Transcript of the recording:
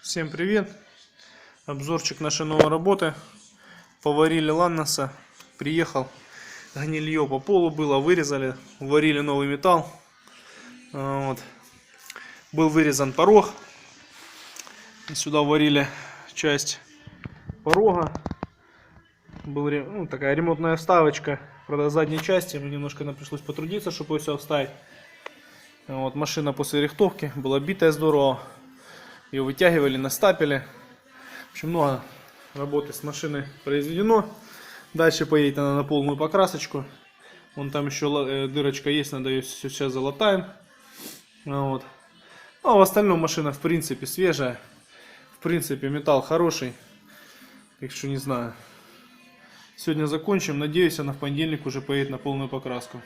Всем привет! Обзорчик нашей новой работы. Поварили Ланноса. Приехал. Гнилье по полу было. Вырезали. Варили новый металл. Вот. Был вырезан порог. Сюда варили часть порога. Была такая ремонтная вставочка. Правда, задней части. Мне немножко пришлось потрудиться, чтобы все вставить. Вот. Машина после рихтовки была битая здорово. Ее вытягивали, настапили. В общем, много работы с машиной произведено. Дальше поедет она на полную покрасочку. Вон там еще дырочка есть, надо ее сейчас залатаем. Вот. Ну, а в остальном машина в принципе свежая. В принципе металл хороший. Так что не знаю. Сегодня закончим. Надеюсь, она в понедельник уже поедет на полную покраску.